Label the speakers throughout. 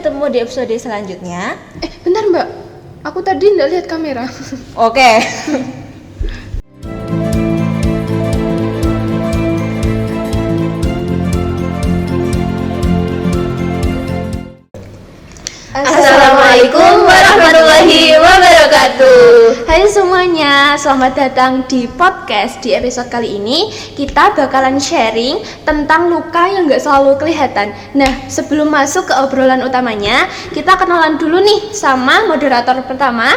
Speaker 1: ketemu di episode selanjutnya.
Speaker 2: Bentar Mbak, aku tadi nggak lihat kamera.
Speaker 1: Oke.
Speaker 3: Assalamualaikum warahmatullahi wabarakatuh.
Speaker 2: Hai semuanya, selamat datang di podcast. Di episode kali ini kita bakalan sharing tentang luka yang gak selalu kelihatan. Nah, sebelum masuk ke obrolan utamanya, kita kenalan dulu nih sama moderator pertama.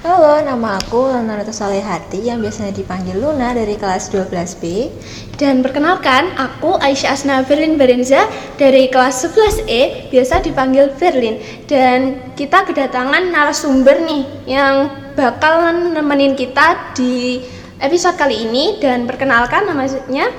Speaker 1: Halo, nama aku Nurita Solehati yang biasanya dipanggil Luna dari kelas 12B.
Speaker 2: Dan perkenalkan, aku Aisyah Asna Berlin Berenza dari kelas 11E, biasa dipanggil Berlin. Dan kita kedatangan narasumber nih yang bakalan nemenin kita di episode kali ini. Dan perkenalkan namanya.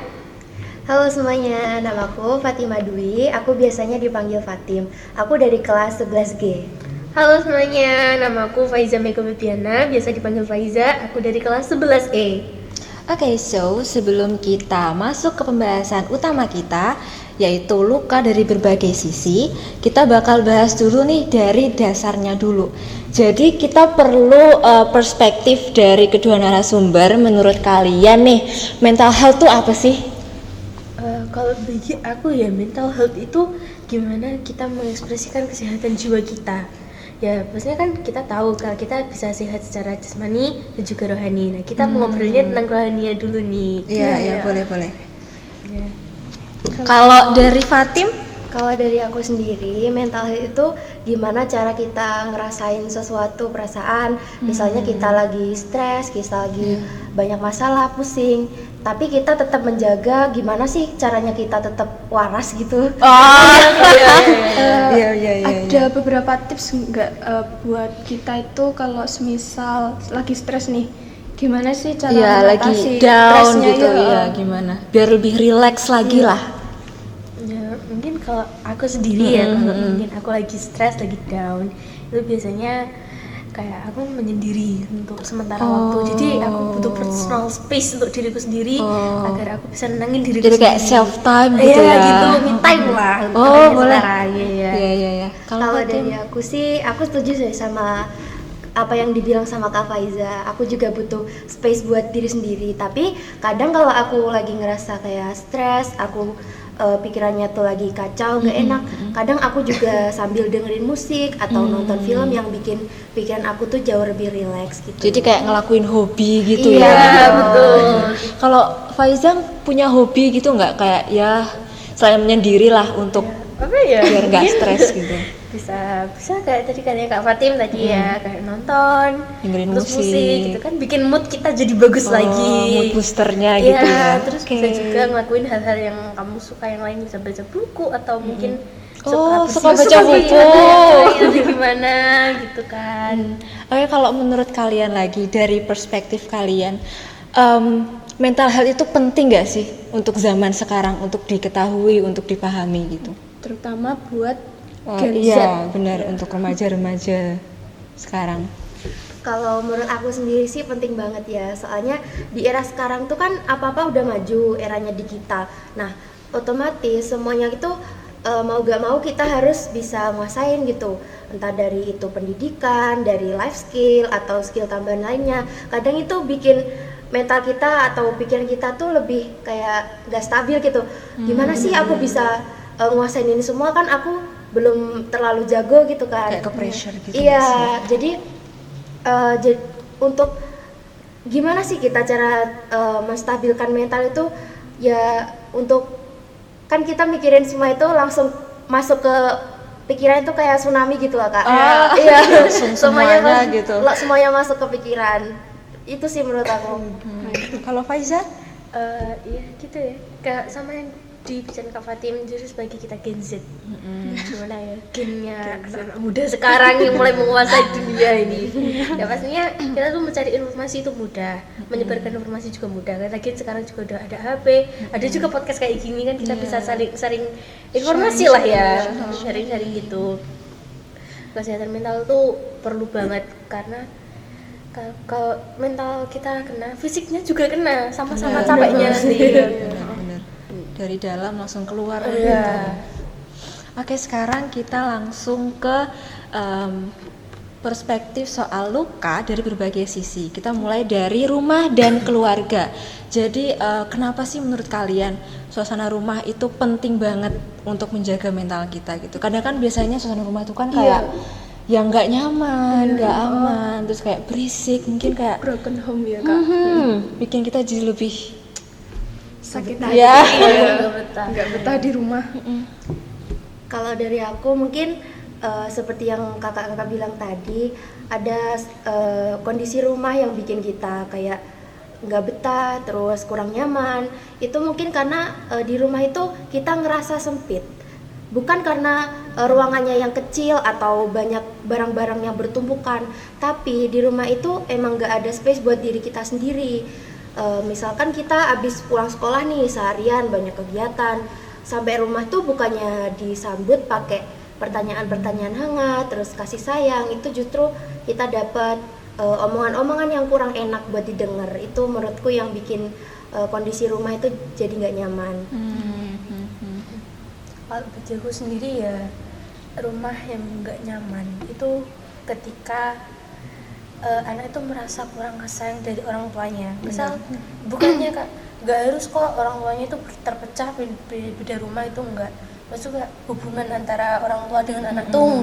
Speaker 3: Halo semuanya, namaku Fatima Dwi. Aku biasanya dipanggil Fatim. Aku dari kelas 11G.
Speaker 4: Halo semuanya, namaku Faiza Mega Bebiana, biasa dipanggil Faiza. Aku dari kelas 11E.
Speaker 1: Oke, so sebelum kita masuk ke pembahasan utama kita, yaitu luka dari berbagai sisi, kita bakal bahas dulu nih dari dasarnya dulu. Jadi kita perlu perspektif dari kedua narasumber. Menurut kalian nih, mental health tuh apa sih?
Speaker 4: Kalau bagi aku ya, mental health itu gimana kita mengekspresikan kesehatan jiwa kita. Ya, maksudnya kan kita tahu kalau kita bisa sehat secara jasmani dan juga rohani. Nah, kita mau ngobrolnya tentang rohaninya dulu nih.
Speaker 1: Iya, boleh. Ya. Kalau dari Fatim?
Speaker 3: Kalau dari aku sendiri, mental health itu gimana cara kita ngerasain sesuatu perasaan. Misalnya kita lagi stres, kita lagi banyak masalah, pusing, tapi kita tetap menjaga gimana sih caranya kita tetap waras gitu.
Speaker 2: Ada beberapa tips nggak buat kita itu kalau semisal lagi stres nih? Gimana sih cara
Speaker 1: lagi
Speaker 2: mengatasi
Speaker 1: down
Speaker 2: stresnya
Speaker 1: gitu ya, gimana? Biar lebih rileks lagi lah.
Speaker 4: Ya, mungkin kalau aku sendiri ya, kalau mungkin aku lagi stres, lagi down, itu biasanya kayak aku menyendiri untuk sementara waktu. Jadi aku butuh personal space untuk diriku sendiri agar aku bisa nenangin diriku
Speaker 1: Jadi
Speaker 4: sendiri.
Speaker 1: kayak self time gitu ya.
Speaker 4: gitu, me time lah.
Speaker 1: Boleh. Iya.
Speaker 3: Kalau dari aku sih, aku setuju sih sama apa yang dibilang sama Kak Faiza. Aku juga butuh space buat diri sendiri. Tapi kadang kalau aku lagi ngerasa kayak stres, aku pikirannya tuh lagi kacau, gak enak. Kadang aku juga sambil dengerin musik atau nonton film yang bikin pikiran aku tuh jauh lebih rileks gitu.
Speaker 1: Jadi kayak ngelakuin hobi gitu
Speaker 3: Iya,
Speaker 1: ya.
Speaker 3: betul.
Speaker 1: Kalau Faiza punya hobi gitu nggak, kayak ya selain menyendiri lah untuk
Speaker 4: Apa ya?
Speaker 1: biar nggak stres gitu.
Speaker 4: Bisa kayak tadi katanya Kak Fatim tadi ya, kayak nonton,
Speaker 1: Dengerin
Speaker 4: terus
Speaker 1: musik
Speaker 4: gitu kan, bikin mood kita jadi bagus lagi.
Speaker 1: Mood boosternya
Speaker 4: Iya,
Speaker 1: gitu ya.
Speaker 4: terus bisa juga ngelakuin hal-hal yang kamu suka yang lain, bisa baca buku atau mungkin
Speaker 1: suka baca buku.
Speaker 4: Itu gimana gitu kan.
Speaker 1: Oke, kalau menurut kalian lagi dari perspektif kalian, mental health itu penting nggak sih untuk zaman sekarang, untuk diketahui, untuk dipahami gitu?
Speaker 2: terutama buat Gen Z.
Speaker 1: Iya, benar, untuk remaja-remaja sekarang.
Speaker 3: Kalau menurut aku sendiri sih penting banget ya, soalnya di era sekarang tuh kan apa-apa udah maju, eranya digital. Nah, otomatis semuanya itu mau gak mau kita harus bisa nguasain gitu. Entah dari itu pendidikan, dari life skill atau skill tambahan lainnya. Kadang itu bikin mental kita atau pikiran kita tuh lebih kayak gak stabil gitu. Gimana sih aku bisa nguasain ini semua, kan aku belum terlalu jago gitu kan.
Speaker 1: Kayak ke pressure gitu.
Speaker 3: Iya, jadi untuk gimana sih kita cara menstabilkan mental itu ya, untuk kan kita mikirin semua itu langsung masuk ke pikiran itu kayak tsunami gitu lah Kak. Iya,
Speaker 1: semuanya gitu.
Speaker 3: Semuanya masuk ke pikiran. Itu sih menurut aku.
Speaker 1: Kalau Faiza?
Speaker 4: Iya gitu ya, kayak sama yang dibicarain Kak Fatim, justru sebagai kita Gen Z. Gimana ya, gennya anak muda sekarang yang mulai menguasai dunia ini. Ya pastinya kita tuh mencari informasi itu mudah, menyebarkan informasi juga mudah. Lagi sekarang juga udah ada HP, ada juga podcast kayak gini kan, kita bisa saling informasi lah ya, sharing-sharing gitu. Kesehatan mental tuh perlu banget, karena kalau mental kita kena, fisiknya juga kena, sama-sama capeknya sih.
Speaker 1: Benar. Dari dalam langsung keluar.
Speaker 4: Iya.
Speaker 1: Oke, sekarang kita langsung ke perspektif soal luka dari berbagai sisi. Kita mulai dari rumah dan keluarga. Jadi kenapa sih menurut kalian suasana rumah itu penting banget untuk menjaga mental kita gitu? Kadang kan biasanya suasana rumah itu kan kayak yang nggak nyaman, nggak aman, terus kayak berisik, mungkin kayak
Speaker 2: Broken home ya kak.
Speaker 1: bikin kita jadi lebih
Speaker 2: Sakit hati.
Speaker 1: ya.
Speaker 2: Nggak betah di rumah.
Speaker 3: Kalau dari aku mungkin seperti yang kakak-kakak bilang tadi, ada kondisi rumah yang bikin kita kayak nggak betah, terus kurang nyaman. Itu mungkin karena di rumah itu kita ngerasa sempit. Bukan karena ruangannya yang kecil atau banyak barang-barang yang bertumpukan, tapi di rumah itu emang nggak ada space buat diri kita sendiri. Misalkan kita habis pulang sekolah nih seharian banyak kegiatan, sampai rumah tuh bukannya disambut pakai pertanyaan-pertanyaan hangat, terus kasih sayang, itu justru kita dapat omongan-omongan yang kurang enak buat didengar. Itu menurutku yang bikin kondisi rumah itu jadi nggak nyaman.
Speaker 4: Kalau bagi aku sendiri ya, rumah yang nggak nyaman itu ketika anak itu merasa kurang sayang dari orang tuanya. Misal bukannya kak, nggak harus kok orang tuanya itu terpecah beda rumah, itu enggak. Maksudnya hubungan antara orang tua dengan anak tuh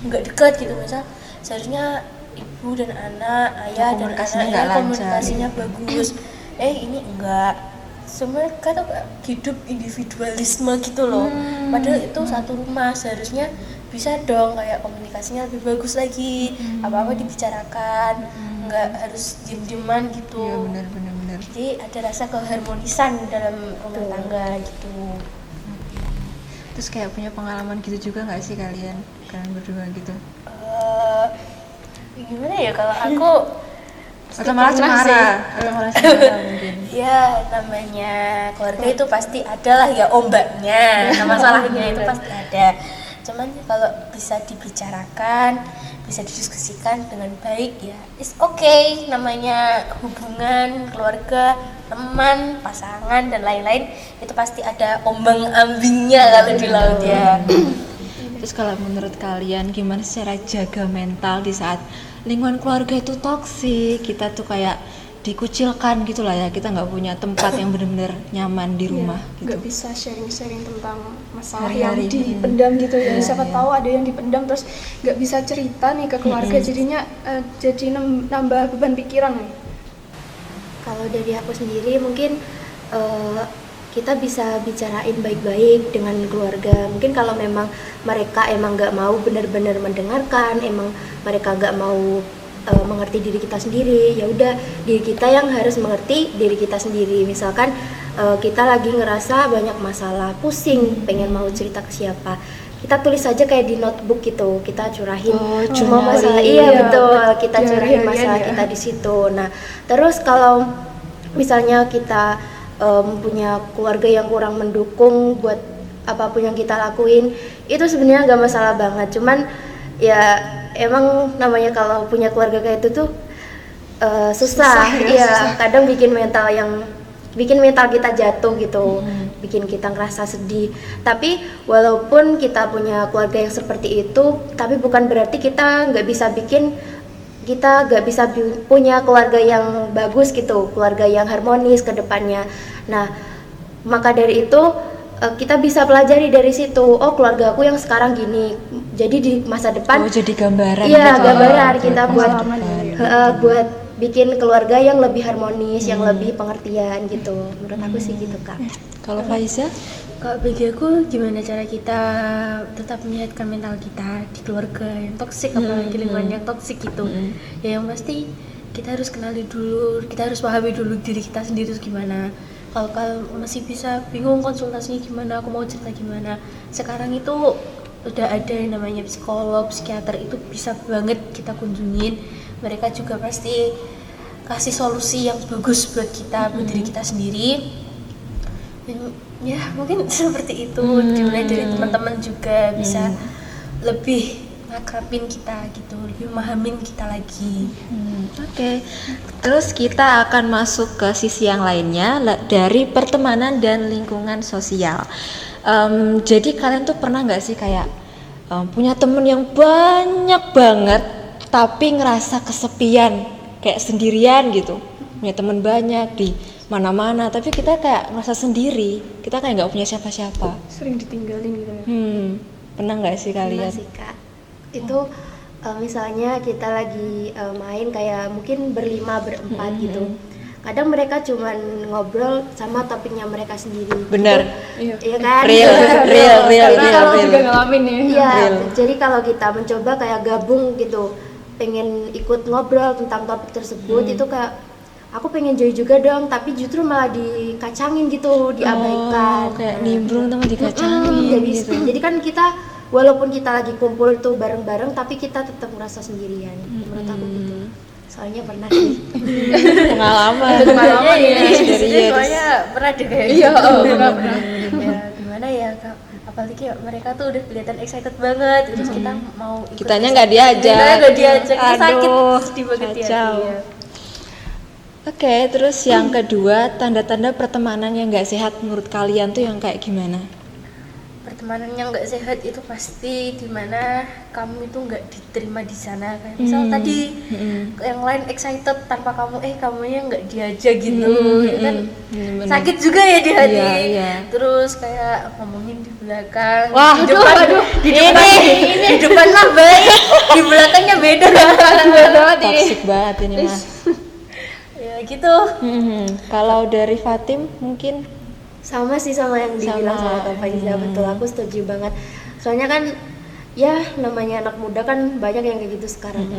Speaker 4: nggak dekat gitu. Misal seharusnya ibu dan anak, ayah dan anaknya komunikasinya bagus. Ini enggak. Mereka tuh hidup individualisme gitu loh. Padahal itu satu rumah, seharusnya bisa dong kayak komunikasinya lebih bagus lagi, apa-apa dibicarakan, nggak harus diem-dieman gitu.
Speaker 1: Iya, benar.
Speaker 4: Jadi ada rasa keharmonisan dalam rumah tangga gitu.
Speaker 1: Terus kayak punya pengalaman gitu juga nggak sih kalian berdua gitu?
Speaker 4: Gimana ya kalau aku
Speaker 1: Atau malah cemara mungkin.
Speaker 4: ya namanya keluarga itu pasti ada lah ya ombaknya, nah masalahnya itu pasti ada. Cuman kalau bisa dibicarakan, bisa didiskusikan dengan baik ya it's okay. Namanya hubungan keluarga, teman, pasangan dan lain-lain itu pasti ada ombang-ambingnya kalau di laut ya.
Speaker 1: Terus kalau menurut kalian gimana cara jaga mental di saat lingkungan keluarga itu toksik, kita tuh kayak dikucilkan gitu lah ya, kita nggak punya tempat yang benar-benar nyaman di rumah gitu.
Speaker 2: Nggak bisa sharing-sharing tentang masalah
Speaker 1: Hari-hari.
Speaker 2: yang dipendam gitu ya. Siapa tahu ada yang dipendam terus nggak bisa cerita nih ke keluarga, jadinya jadi nambah beban pikiran nih.
Speaker 3: Kalau dari aku sendiri mungkin kita bisa bicarain baik-baik dengan keluarga. Mungkin kalau memang mereka emang nggak mau benar-benar mendengarkan, emang mereka nggak mau mengerti diri kita sendiri, ya udah diri kita yang harus mengerti diri kita sendiri. Misalkan kita lagi ngerasa banyak masalah, pusing, pengen mau cerita ke siapa, kita tulis saja kayak di notebook gitu, kita curahin semua masalah. Iya betul, kita curahin masalah kita di situ. Nah terus kalau misalnya kita punya keluarga yang kurang mendukung buat apapun yang kita lakuin, itu sebenarnya nggak masalah banget. Cuman ya emang namanya kalau punya keluarga kayak itu tuh susah ya, kadang bikin mental kita jatuh gitu, bikin kita ngerasa sedih. Tapi walaupun kita punya keluarga yang seperti itu, tapi bukan berarti kita nggak bisa punya keluarga yang bagus gitu, keluarga yang harmonis ke depannya. Nah, maka dari itu kita bisa pelajari dari situ. Oh, keluarga aku yang sekarang gini. Jadi di masa depan
Speaker 1: jadi gambaran.
Speaker 3: Iya,
Speaker 1: gitu.
Speaker 3: gambaran kita buat bikin keluarga yang lebih harmonis, yang lebih pengertian gitu. Menurut aku sih gitu, Kak.
Speaker 1: Kalau Faiza?
Speaker 4: Kalau bagi aku gimana cara kita tetap menyehatkan mental kita di keluarga yang toksik, apalagi lingkungan yang toksik gitu. Ya yang pasti kita harus kenali dulu, kita harus pahami dulu diri kita sendiri gimana. Kalau masih bisa bingung konsultasinya gimana, aku mau cerita gimana, sekarang itu udah ada yang namanya psikolog, psikiater, itu bisa banget kita kunjungin. Mereka juga pasti kasih solusi yang bagus buat kita, buat diri kita sendiri. Ya mungkin seperti itu. Dimulai dari teman-teman juga bisa lebih ngakrabin kita gitu, lebih memahamin kita lagi.
Speaker 1: Oke. Terus kita akan masuk ke sisi yang lainnya dari pertemanan dan lingkungan sosial. Jadi kalian tuh pernah nggak sih kayak punya temen yang banyak banget tapi ngerasa kesepian, kayak sendirian gitu. Punya temen banyak di mana-mana tapi kita kayak ngerasa sendiri, kita kayak nggak punya siapa-siapa.
Speaker 2: Sering ditinggalin gitu ya.
Speaker 1: Pernah nggak sih kalian?
Speaker 3: Pernah sih Kak. Itu misalnya kita lagi main kayak mungkin berlima berempat gitu. Kadang mereka cuman ngobrol sama topiknya mereka sendiri.
Speaker 1: Bener.
Speaker 3: Iya kan?
Speaker 1: Real.
Speaker 2: Kalau juga ngalamin ya.
Speaker 3: Iya, jadi kalau kita mencoba kayak gabung gitu, pengen ikut ngobrol tentang topik tersebut, itu kayak aku pengen join juga dong, tapi justru malah dikacangin gitu, diabaikan.
Speaker 1: Kayak nimbrung sama dikacangin gitu.
Speaker 3: Jadi kan kita walaupun kita lagi kumpul tuh bareng-bareng, tapi kita tetap merasa sendirian. Menurut aku gitu. Soalnya pernah sih.
Speaker 1: Pengalaman
Speaker 4: Ya,
Speaker 1: dari
Speaker 4: soalnya pernah deh kayak
Speaker 2: Iya,
Speaker 4: gitu.
Speaker 2: pernah.
Speaker 4: Ya gimana ya Kak, apalagi mereka tuh udah kelihatan excited banget, terus kita mau ikut
Speaker 1: Kitanya nggak diajak.
Speaker 4: Kitanya nggak diajak, kita sakit,
Speaker 1: Aduh,
Speaker 4: sedih banget ya.
Speaker 1: kacau.
Speaker 4: Iya.
Speaker 1: Oke, terus yang kedua, tanda-tanda pertemanan yang nggak sehat menurut kalian tuh yang kayak gimana?
Speaker 4: Pertemanan yang nggak sehat itu pasti dimana kamu itu nggak diterima di sana, kayak misal tadi yang lain excited tanpa kamunya nggak diajak gitu, ya kan
Speaker 1: Bener-bener.
Speaker 4: sakit juga ya di hati.
Speaker 1: Iya.
Speaker 4: Terus kayak ngomongin di belakang,
Speaker 1: Wah,
Speaker 4: di depan di depan mah baik, di belakangnya beda.
Speaker 1: Toxic banget ini mah.
Speaker 4: Ya gitu.
Speaker 1: Kalau dari Fatim mungkin
Speaker 3: Sama sih sama yang dibilang sama Kak Faiza, betul, aku setuju banget. Soalnya kan ya namanya anak muda kan banyak yang kayak gitu sekarang.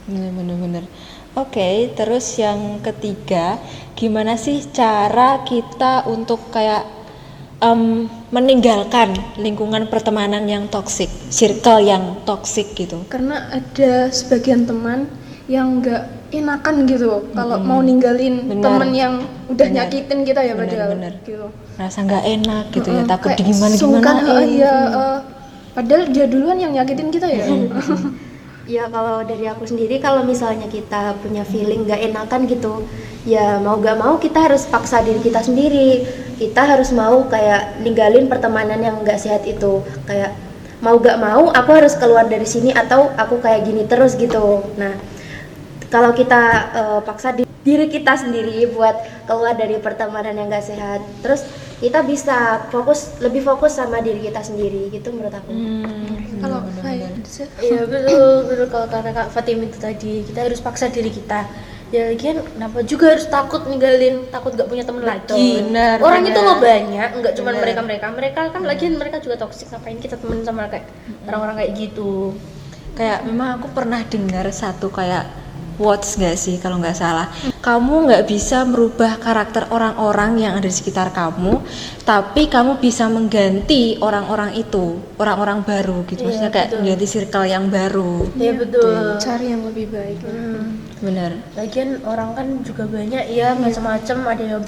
Speaker 1: bener. Oke, terus yang ketiga, gimana sih cara kita untuk kayak meninggalkan lingkungan pertemanan yang toksik, circle yang toksik gitu?
Speaker 2: Karena ada sebagian teman yang nggak enakan gitu kalau mau ninggalin
Speaker 1: Bener.
Speaker 2: temen yang udah
Speaker 1: Bener.
Speaker 2: nyakitin kita ya padahal
Speaker 1: Bener.
Speaker 2: gitu.
Speaker 1: Rasa nggak enak gitu ya, takut
Speaker 2: Kayak
Speaker 1: digimana-gimana.
Speaker 2: sungkan, padahal dia duluan yang nyakitin kita ya.
Speaker 3: Ya kalau dari aku sendiri, kalau misalnya kita punya feeling gak enakan gitu, ya mau gak mau kita harus paksa diri kita sendiri. Kita harus mau kayak ninggalin pertemanan yang gak sehat itu. Kayak mau gak mau aku harus keluar dari sini atau aku kayak gini terus gitu. Nah, kalau kita paksa diri kita sendiri buat keluar dari pertemanan yang gak sehat, terus kita bisa lebih fokus sama diri kita sendiri gitu menurut aku.
Speaker 2: Kalau
Speaker 4: Iya betul kalau kata Kak Fatim itu tadi, kita harus paksa diri kita. Ya lagian kenapa juga harus takut takut gak punya teman lagi.
Speaker 1: Benar,
Speaker 4: Orang
Speaker 1: benar.
Speaker 4: itu loh banyak, nggak cuma mereka kan lagian mereka juga toksik, ngapain kita temen sama kayak orang-orang kayak gitu.
Speaker 1: Kayak memang aku pernah dengar satu kayak quotes nggak sih kalau nggak salah, kamu nggak bisa merubah karakter orang-orang yang ada di sekitar kamu, tapi kamu bisa mengganti orang-orang itu, orang-orang baru gitu. Maksudnya kayak
Speaker 4: betul.
Speaker 1: mengganti circle yang baru.
Speaker 4: Iya betul.
Speaker 2: cari yang lebih baik.
Speaker 1: Bener.
Speaker 4: Lagian orang kan juga banyak ya, macam-macam, ada yang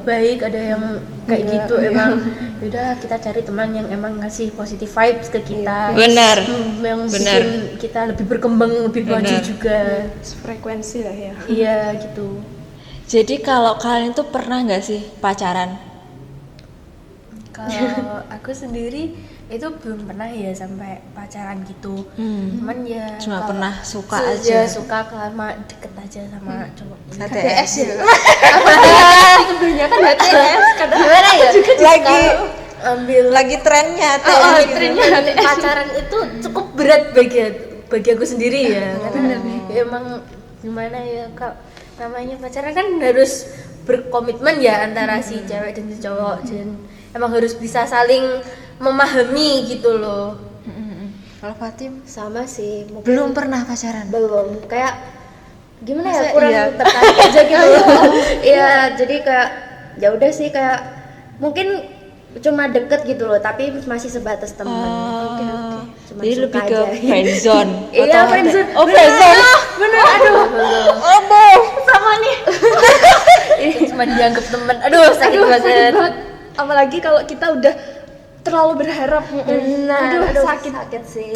Speaker 4: baik, ada yang kayak gitu. Emang udah kita cari teman yang emang ngasih positive vibes ke kita.
Speaker 1: Benar.
Speaker 4: Yang
Speaker 1: Benar.
Speaker 4: bikin kita lebih berkembang, lebih maju
Speaker 1: Benar.
Speaker 4: juga.
Speaker 2: Frekuensi lah ya.
Speaker 4: Iya gitu.
Speaker 1: Jadi kalau kalian tuh pernah nggak sih pacaran?
Speaker 4: Kalau aku sendiri itu belum pernah ya sampai pacaran gitu. Cuman ya
Speaker 1: Cuma
Speaker 4: kalau
Speaker 1: pernah suka
Speaker 4: ya,
Speaker 1: aja.
Speaker 4: suka sama deket aja sama cowok.
Speaker 1: HTS
Speaker 2: ya. Kebanyakan HTS
Speaker 4: Gimana ya?
Speaker 1: lagi
Speaker 4: Ambil
Speaker 1: trennya
Speaker 4: trennya pacaran itu cukup berat bagi aku sendiri ya. Karena ya emang gimana ya Kak, namanya pacaran kan harus berkomitmen ya antara si cewek dan si cowok, dan emang harus bisa saling memahami gitu loh.
Speaker 1: Kalau Fatim
Speaker 3: Sama sih, mungkin
Speaker 1: belum pernah pacaran.
Speaker 3: belum kayak gimana ya,
Speaker 1: Masa
Speaker 3: kurang
Speaker 1: iya?
Speaker 3: tertarik aja gitu. Iya, jadi kayak ya udah sih, kayak mungkin cuma deket gitu loh, tapi masih sebatas teman. Cuman
Speaker 1: Jadi
Speaker 3: suka
Speaker 1: lebih ke
Speaker 3: aja.
Speaker 1: friendzone.
Speaker 3: Iya, friendzone.
Speaker 1: Oh, friendzone.
Speaker 3: Bener, aduh.
Speaker 2: sama nih.
Speaker 4: Cuma dianggap teman. Aduh, sakit banget.
Speaker 2: Apalagi kalau kita udah terlalu berharap.
Speaker 3: Nah,
Speaker 2: Aduh,
Speaker 3: aduh,
Speaker 2: sakit.
Speaker 3: sakit sih.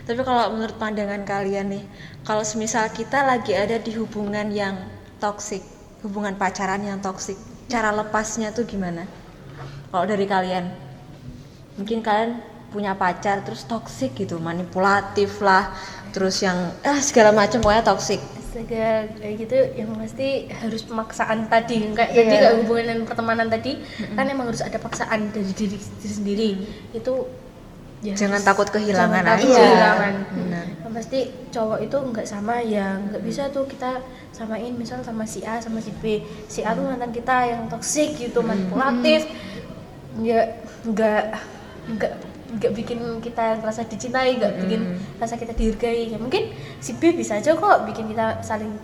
Speaker 1: Tapi kalau menurut pandangan kalian nih, kalau semisal kita lagi ada di hubungan yang toksik, hubungan pacaran yang toksik, cara lepasnya tuh gimana? Kalau dari kalian, mungkin kalian punya pacar terus toksik gitu, manipulatif lah, terus yang segala macam pokoknya toksik.
Speaker 4: Astaga, kayak gitu yang pasti harus pemaksaan tadi kayak tadi kayak hubungan dan pertemanan tadi kan emang harus ada paksaan dari diri sendiri itu ya
Speaker 1: Jangan takut kehilangan
Speaker 4: jangan takut
Speaker 1: aja.
Speaker 4: kehilangan.
Speaker 1: Benar.
Speaker 4: Yang pasti cowok itu nggak sama ya, nggak bisa tuh kita samain misal sama si A sama si B. Si A tuh mantan kita yang toksik gitu, manipulatif, ya nggak bikin kita ngerasa dicintai, nggak bikin rasa kita dihargai. Ya mungkin si B bisa aja kok bikin kita saling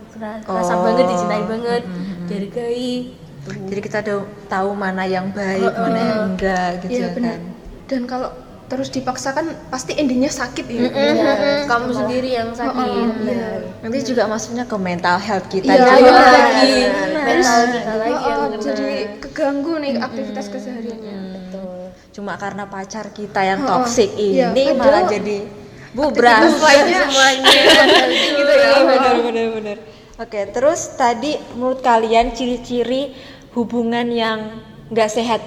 Speaker 4: rasa banget, dicintai banget, dihargai.
Speaker 1: Jadi kita tahu mana yang baik, mana yang enggak gitu
Speaker 2: Iya
Speaker 1: ya
Speaker 2: benar.
Speaker 1: kan.
Speaker 2: Dan kalau terus dipaksakan pasti endingnya sakit ya.
Speaker 4: Ya, kamu sendiri yang sakit.
Speaker 1: Nanti juga masuknya ke mental health kita
Speaker 2: Iya,
Speaker 1: juga.
Speaker 2: benar.
Speaker 4: Lagi mental kita lagi yang kena.
Speaker 2: Jadi keganggu nih aktivitas kesehariannya.
Speaker 1: Cuma karena pacar kita yang toksik
Speaker 2: Iya,
Speaker 1: ini
Speaker 2: padahal
Speaker 1: malah jadi bubrah
Speaker 4: semuanya
Speaker 1: gitu ya. Benar. Oke, terus tadi menurut kalian ciri-ciri hubungan yang nggak sehat,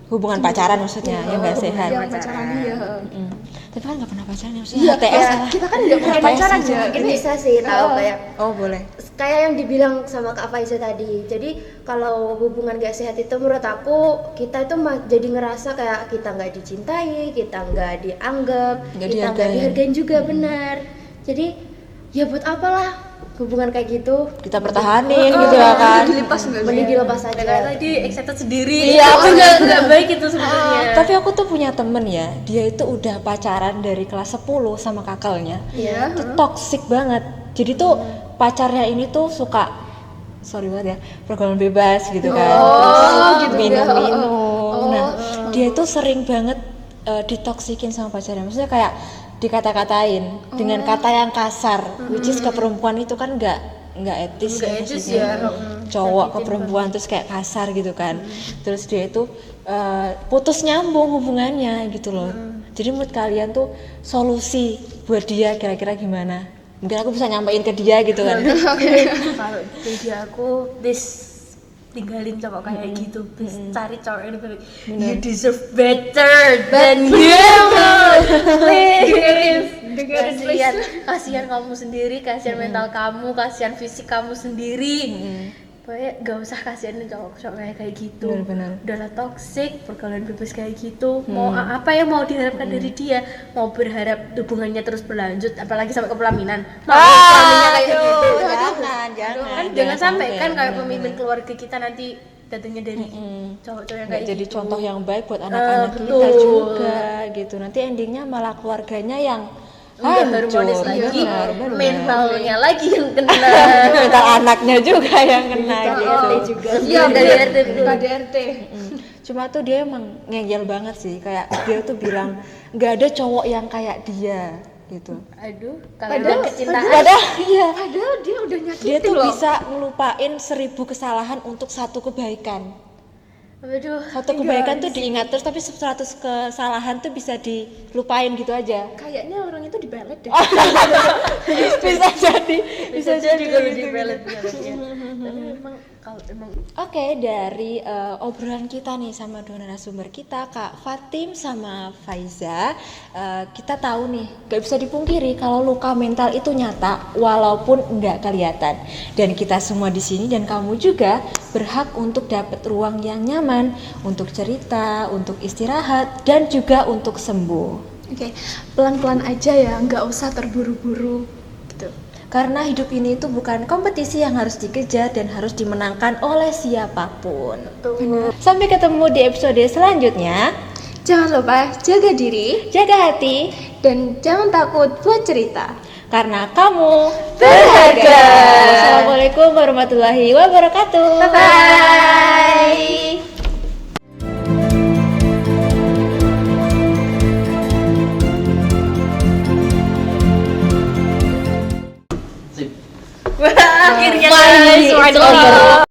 Speaker 1: hubungan pacaran maksudnya yang nggak sehat.
Speaker 2: Yang pacaran ya.
Speaker 1: Tapi kan nggak pernah pacaran ya, maksudnya
Speaker 2: Iya,
Speaker 1: HTS lah.
Speaker 2: kita kan nggak pernah
Speaker 1: HTS
Speaker 2: pacaran
Speaker 1: aja.
Speaker 2: ya.
Speaker 3: Mungkin bisa sih tahu kayak
Speaker 1: Oh boleh.
Speaker 3: kayak yang dibilang sama Kak Faiza tadi. Jadi kalau hubungan gak sehat itu menurut aku kita itu jadi ngerasa kayak kita nggak dicintai, kita nggak dianggap,
Speaker 1: Nggak
Speaker 3: kita nggak
Speaker 1: dihargain.
Speaker 3: dihargain juga benar. Jadi ya buat apalah hubungan kayak gitu?
Speaker 1: Kita pertahanin gitu ya kan.
Speaker 3: Mending dilepas
Speaker 4: Karena
Speaker 3: aja.
Speaker 4: tadi accepted sendiri.
Speaker 1: Iya,
Speaker 4: Itu nggak baik itu sebenarnya.
Speaker 1: Tapi aku tuh punya temen ya, dia itu udah pacaran dari kelas 10 sama kakalnya.
Speaker 3: Iya.
Speaker 1: Itu toxic banget. Jadi tuh pacarnya ini tuh suka, sorry banget ya, pergaulan bebas gitu kan. Terus
Speaker 2: gitu ya.
Speaker 1: minum-minum. Nah, dia itu sering banget ditoksikin sama pacarnya. Maksudnya kayak dikata-katain dengan kata yang kasar, which is ke perempuan itu kan nggak etis,
Speaker 4: Nggak
Speaker 1: ya,
Speaker 4: etis
Speaker 1: maksudnya.
Speaker 4: ya.
Speaker 1: Cowok ke perempuan terus kayak kasar gitu kan. Terus dia itu putus nyambung hubungannya gitu loh. Jadi menurut kalian tuh solusi buat dia kira-kira gimana? Mungkin aku bisa nyampein ke dia gitu kan.
Speaker 4: Kalau jadi aku tinggalin cowok kayak gitu, cari cowok yang lebih you deserve better than him. Please. Kasihan kamu sendiri, kasihan mental kamu, kasihan fisik kamu sendiri. Pokoknya gak usah kasihanin cowok-cowok kayak gitu.
Speaker 1: Benar-benar.
Speaker 4: Udahlah toxic, pergaulan bebas kayak gitu. Mau apa yang mau diharapkan dari dia? Mau berharap hubungannya terus berlanjut, apalagi sampai ke pelaminan. Mau pelaminan kayak gitu. Jangan sampai kan kayak pemimpin keluarga kita nanti datangnya dari cowok-cowok yang
Speaker 1: Nggak
Speaker 4: kayak
Speaker 1: jadi
Speaker 4: gitu.
Speaker 1: contoh yang baik buat anak-anak kita
Speaker 4: betul.
Speaker 1: juga gitu. Nanti endingnya malah keluarganya yang
Speaker 4: Udah
Speaker 1: hancur.
Speaker 4: harmonis lagi,
Speaker 1: Benar.
Speaker 4: mentalnya lagi yang kena.
Speaker 1: Mental anaknya juga yang kena gitu.
Speaker 4: Iya, dari RT betul.
Speaker 2: KDRT.
Speaker 1: Cuma tuh dia emang ngeyel banget sih, kayak dia tuh bilang nggak ada cowok yang kayak dia gitu.
Speaker 4: Aduh, kalau udah kecintaan.
Speaker 1: Padahal iya,
Speaker 2: Padahal dia udah nyakitin
Speaker 1: dia tuh
Speaker 2: loh.
Speaker 1: bisa ngelupain 1000 kesalahan untuk satu kebaikan.
Speaker 4: Aduh,
Speaker 1: Satu kebaikan tuh diingat terus, tapi 100 kesalahan tuh bisa dilupain gitu aja.
Speaker 2: Kayaknya orang itu dibelet deh.
Speaker 1: bisa jadi
Speaker 4: kalau
Speaker 1: gitu.
Speaker 4: di pelet ya. Tapi memang kalau emang
Speaker 1: Oke, dari obrolan kita nih sama dua narasumber kita, Kak Fatim sama Faiza, kita tahu nih, gak bisa dipungkiri kalau luka mental itu nyata walaupun nggak kelihatan. Dan kita semua di sini dan kamu juga berhak untuk dapat ruang yang nyaman untuk cerita, untuk istirahat, dan juga untuk sembuh.
Speaker 2: Oke, pelan-pelan aja ya, nggak usah terburu-buru gitu.
Speaker 1: Karena hidup ini itu bukan kompetisi yang harus dikejar dan harus dimenangkan oleh siapapun. Sampai ketemu di episode selanjutnya.
Speaker 2: Jangan lupa jaga diri
Speaker 1: Jaga hati,
Speaker 2: dan jangan takut buat cerita.
Speaker 1: karena kamu berharga. Assalamualaikum warahmatullahi wabarakatuh.
Speaker 2: Bye.
Speaker 4: akhirnya guys,